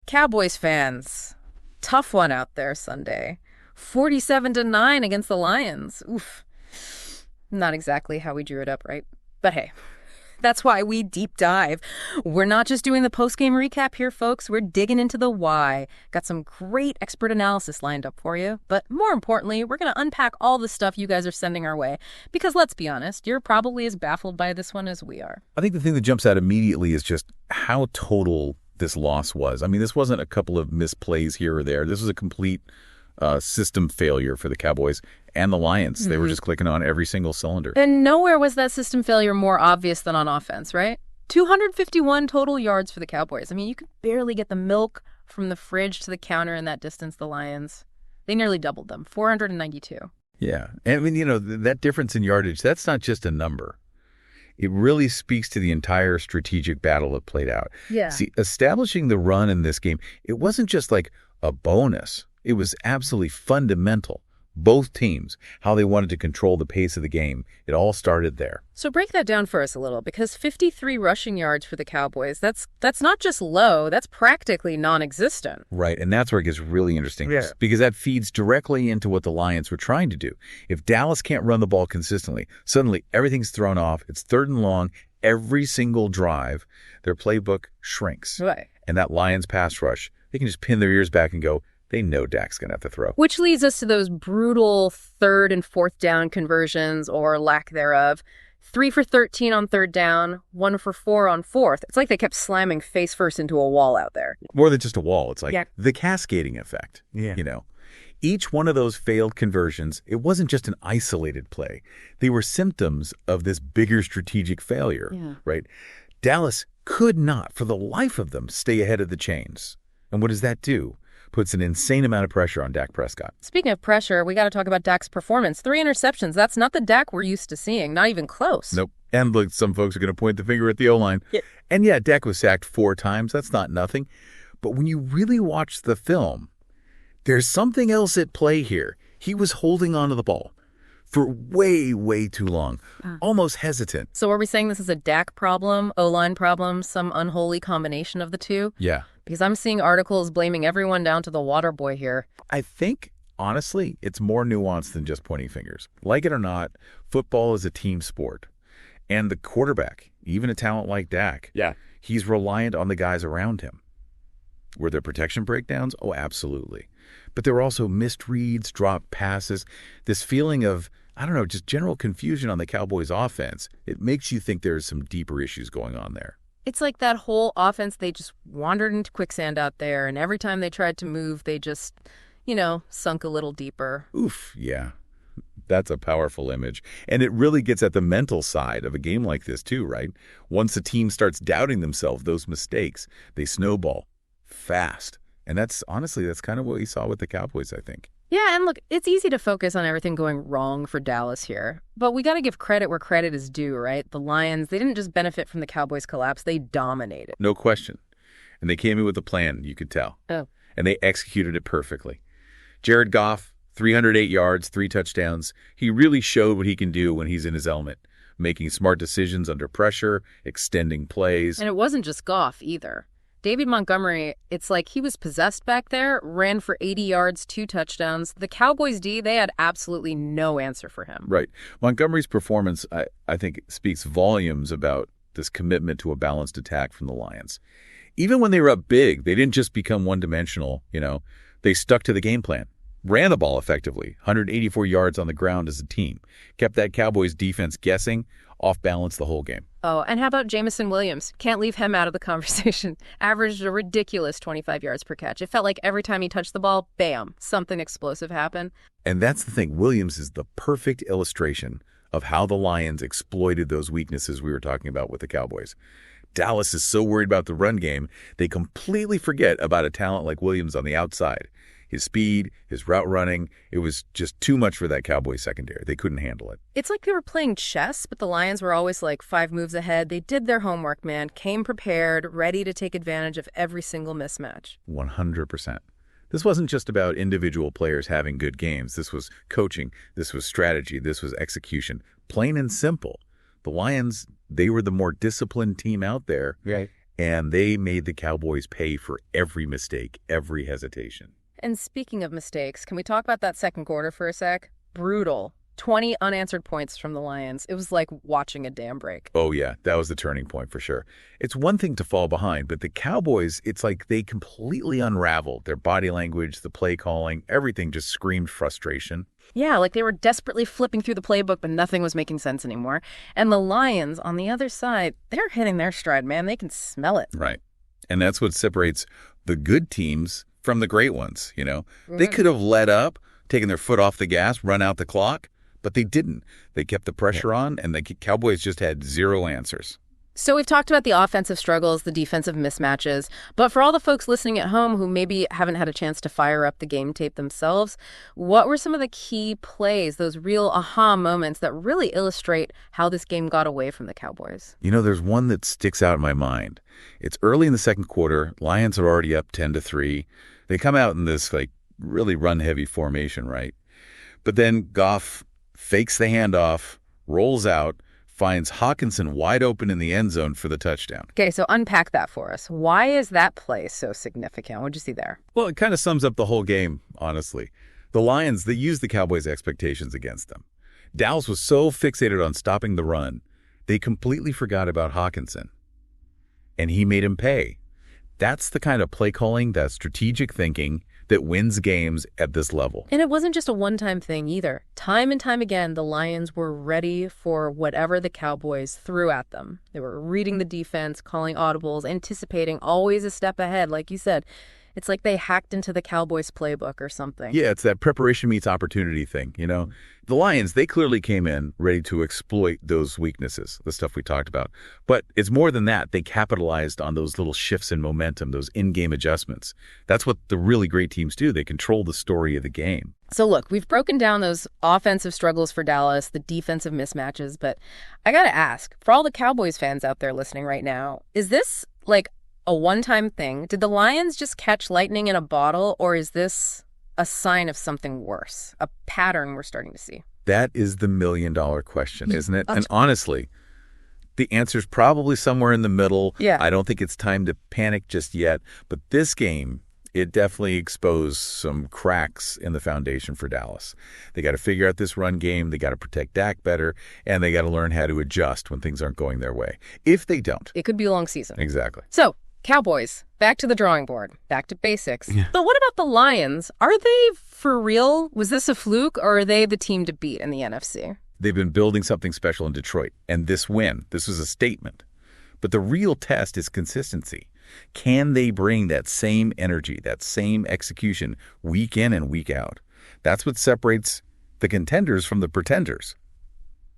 Cowboys fans, tough one out there Sunday. 47-9 against the Lions. Oof. Not exactly how we drew it up, right? But hey, that's why we deep dive. We're not just doing the post-game recap here, folks. We're digging into the why. Got some great expert analysis lined up for you. But more importantly, we're going to unpack all the stuff you guys are sending our way. Because let's be honest, you're probably as baffled by this one as we are. I think the thing that jumps out immediately is just how total this loss was. I mean, this wasn't a couple of misplays here or there. This was a complete system failure for the Cowboys and the Lions. Mm-hmm. They were just clicking on every single cylinder. And nowhere was that system failure more obvious than on offense, right? 251 total yards for the Cowboys. I mean, you could barely get the milk from the fridge to the counter in that distance. The Lions, they nearly doubled them, 492. Yeah. And I mean, you know, that difference in yardage, that's not just a number. It really speaks to the entire strategic battle that played out. Yeah. See, establishing the run in this game, it wasn't just like a bonus. It was absolutely fundamental. Both teams, how they wanted to control the pace of the game, it all started there. So break that down for us a little, because 53 rushing yards for the Cowboys, that's not just low, that's practically non-existent. Right, and that's where it gets really interesting, yeah, because that feeds directly into what the Lions were trying to do. If Dallas can't run the ball consistently, suddenly everything's thrown off, it's 3rd and long, every single drive, their playbook shrinks. Right. And that Lions pass rush, they can just pin their ears back and go, they know Dak's going to have to throw. Which leads us to those brutal 3rd and 4th down conversions, or lack thereof. 3 for 13 on 3rd down, 1 for 4 on 4th. It's like they kept slamming face first into a wall out there. More than just a wall. It's like the cascading effect. Yeah. You know, each one of those failed conversions, it wasn't just an isolated play. They were symptoms of this bigger strategic failure, right? Dallas could not, for the life of them, stay ahead of the chains. And what does that do? Puts an insane amount of pressure on Dak Prescott. Speaking of pressure, we got to talk about Dak's performance. 3 interceptions. That's not the Dak we're used to seeing. Not even close. Nope. And look, some folks are going to point the finger at the O-line. Yeah. And yeah, Dak was sacked 4 times. That's not nothing. But when you really watch the film, there's something else at play here. He was holding onto the ball for way, way too long, almost hesitant. So are we saying this is a Dak problem, O-line problem, some unholy combination of the two? Yeah. Because I'm seeing articles blaming everyone down to the water boy here. I think, honestly, it's more nuanced than just pointing fingers. Like it or not, football is a team sport. And the quarterback, even a talent like Dak, he's reliant on the guys around him. Were there protection breakdowns? Oh, absolutely. But there were also missed reads, dropped passes, this feeling of, I don't know, just general confusion on the Cowboys' offense. It makes you think there's some deeper issues going on there. It's like that whole offense, they just wandered into quicksand out there, and every time they tried to move, they just, sunk a little deeper. Oof, yeah. That's a powerful image. And it really gets at the mental side of a game like this too, right? Once a team starts doubting themselves, those mistakes, they snowball fast. And that's kind of what we saw with the Cowboys, I think. Yeah, and look, it's easy to focus on everything going wrong for Dallas here. But we got to give credit where credit is due, right? The Lions, they didn't just benefit from the Cowboys' collapse, they dominated. No question. And they came in with a plan, you could tell. Oh. And they executed it perfectly. Jared Goff, 308 yards, 3 touchdowns. He really showed what he can do when he's in his element, making smart decisions under pressure, extending plays. And it wasn't just Goff either. David Montgomery, it's like he was possessed back there, ran for 80 yards, 2 touchdowns. The Cowboys D, they had absolutely no answer for him. Right. Montgomery's performance, I think, speaks volumes about this commitment to a balanced attack from the Lions. Even when they were up big, they didn't just become one-dimensional, They stuck to the game plan, ran the ball effectively, 184 yards on the ground as a team, kept that Cowboys defense guessing, off balance the whole game. Oh, and how about Jameson Williams? Can't leave him out of the conversation. Averaged a ridiculous 25 yards per catch. It felt like every time he touched the ball, bam, something explosive happened. And that's the thing. Williams is the perfect illustration of how the Lions exploited those weaknesses we were talking about with the Cowboys. Dallas is so worried about the run game, they completely forget about a talent like Williams on the outside. His speed, his route running, it was just too much for that Cowboys secondary. They couldn't handle it. It's like they were playing chess, but the Lions were always like 5 moves ahead. They did their homework, man, came prepared, ready to take advantage of every single mismatch. 100%. This wasn't just about individual players having good games. This was coaching. This was strategy. This was execution. Plain and simple. The Lions, they were the more disciplined team out there. Right. and they made the Cowboys pay for every mistake, every hesitation. And speaking of mistakes, can we talk about that second quarter for a sec? Brutal. 20 unanswered points from the Lions. It was like watching a dam break. Oh, yeah, that was the turning point for sure. It's one thing to fall behind, but the Cowboys, it's like they completely unraveled. Their body language, the play calling, everything just screamed frustration. Yeah, like they were desperately flipping through the playbook, but nothing was making sense anymore. And the Lions, on the other side, they're hitting their stride, man. They can smell it. Right. And that's what separates the good teams from the great ones, you know. They could have let up, taken their foot off the gas, run out the clock. But they didn't. They kept the pressure on, and the Cowboys just had zero answers. So we've talked about the offensive struggles, the defensive mismatches, but for all the folks listening at home who maybe haven't had a chance to fire up the game tape themselves, what were some of the key plays, those real aha moments that really illustrate how this game got away from the Cowboys? You know, there's one that sticks out in my mind. It's early in the second quarter. Lions are already up 10-3. They come out in this, like, really run-heavy formation, right? But then Goff fakes the handoff, rolls out, finds Hawkinson wide open in the end zone for the touchdown. Okay, so unpack that for us. Why is that play so significant? What'd you see there? Well, it kind of sums up the whole game, honestly. The Lions, they used the Cowboys' expectations against them. Dallas was so fixated on stopping the run, they completely forgot about Hawkinson. And he made him pay. That's the kind of play calling, that strategic thinking that wins games at this level. And it wasn't just a one-time thing either. Time and time again, the Lions were ready for whatever the Cowboys threw at them. They were reading the defense, calling audibles, anticipating, always a step ahead, like you said. It's like they hacked into the Cowboys playbook or something. Yeah, it's that preparation meets opportunity thing, you know. The Lions, they clearly came in ready to exploit those weaknesses, the stuff we talked about. But it's more than that. They capitalized on those little shifts in momentum, those in-game adjustments. That's what the really great teams do. They control the story of the game. So look, we've broken down those offensive struggles for Dallas, the defensive mismatches, but I gotta ask, for all the Cowboys fans out there listening right now, is this like a one-time thing? Did the Lions just catch lightning in a bottle, or is this a sign of something worse, a pattern we're starting to see? That is the million-dollar question, isn't it? And honestly, the answer's probably somewhere in the middle. Yeah. I don't think it's time to panic just yet. But this game, it definitely exposed some cracks in the foundation for Dallas. They got to figure out this run game. They got to protect Dak better, and they got to learn how to adjust when things aren't going their way. If they don't, it could be a long season. Exactly. So, Cowboys, back to the drawing board, back to basics. Yeah. But what about the Lions? Are they for real? Was this a fluke, or are they the team to beat in the NFC? They've been building something special in Detroit, and this win, this was a statement. But the real test is consistency. Can they bring that same energy, that same execution week in and week out? That's what separates the contenders from the pretenders.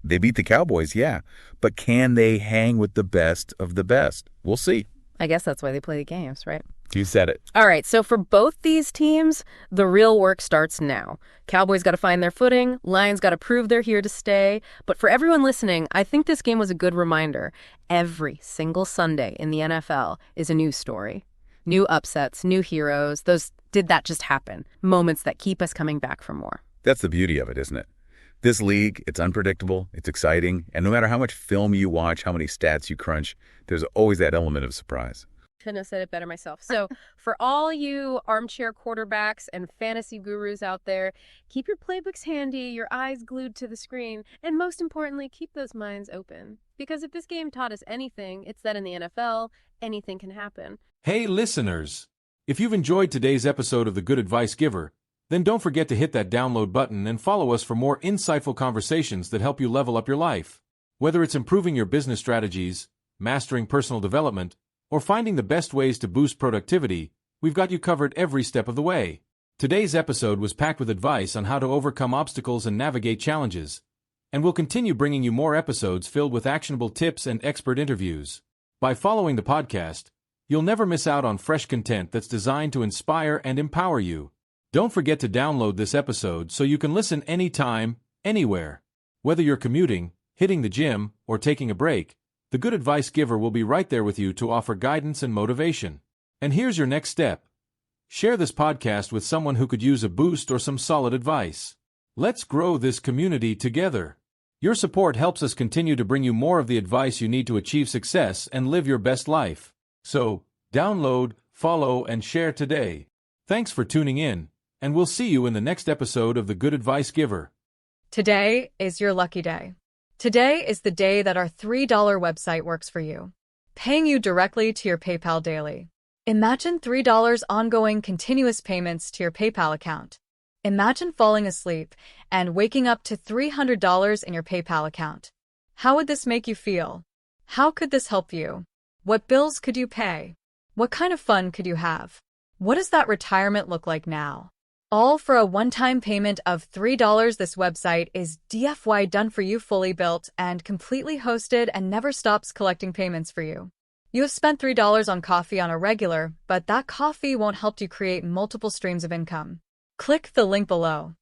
They beat the Cowboys, yeah, but can they hang with the best of the best? We'll see. I guess that's why they play the games, right? You said it. All right, so for both these teams, the real work starts now. Cowboys got to find their footing. Lions got to prove they're here to stay. But for everyone listening, I think this game was a good reminder. Every single Sunday in the NFL is a news story. New upsets, new heroes. Those did that just happen? Moments that keep us coming back for more. That's the beauty of it, isn't it? This league, it's unpredictable, it's exciting, and no matter how much film you watch, how many stats you crunch, there's always that element of surprise. Couldn't have said it better myself. So for all you armchair quarterbacks and fantasy gurus out there, keep your playbooks handy, your eyes glued to the screen, and most importantly, keep those minds open. Because if this game taught us anything, it's that in the NFL, anything can happen. Hey, listeners! If you've enjoyed today's episode of The Good Advice Giver, then don't forget to hit that download button and follow us for more insightful conversations that help you level up your life. Whether it's improving your business strategies, mastering personal development, or finding the best ways to boost productivity, we've got you covered every step of the way. Today's episode was packed with advice on how to overcome obstacles and navigate challenges, and we'll continue bringing you more episodes filled with actionable tips and expert interviews. By following the podcast, you'll never miss out on fresh content that's designed to inspire and empower you. Don't forget to download this episode so you can listen anytime, anywhere. Whether you're commuting, hitting the gym, or taking a break, the Good Advice Giver will be right there with you to offer guidance and motivation. And here's your next step. Share this podcast with someone who could use a boost or some solid advice. Let's grow this community together. Your support helps us continue to bring you more of the advice you need to achieve success and live your best life. So, download, follow, and share today. Thanks for tuning in, and we'll see you in the next episode of The Good Advice Giver. Today is your lucky day. Today is the day that our $3 website works for you, paying you directly to your PayPal daily. Imagine $3 ongoing continuous payments to your PayPal account. Imagine falling asleep and waking up to $300 in your PayPal account. How would this make you feel? How could this help you? What bills could you pay? What kind of fun could you have? What does that retirement look like now? All for a one-time payment of $3. This website is DFY done for you, fully built and completely hosted, and never stops collecting payments for you. You have spent $3 on coffee on a regular, but that coffee won't help you create multiple streams of income. Click the link below.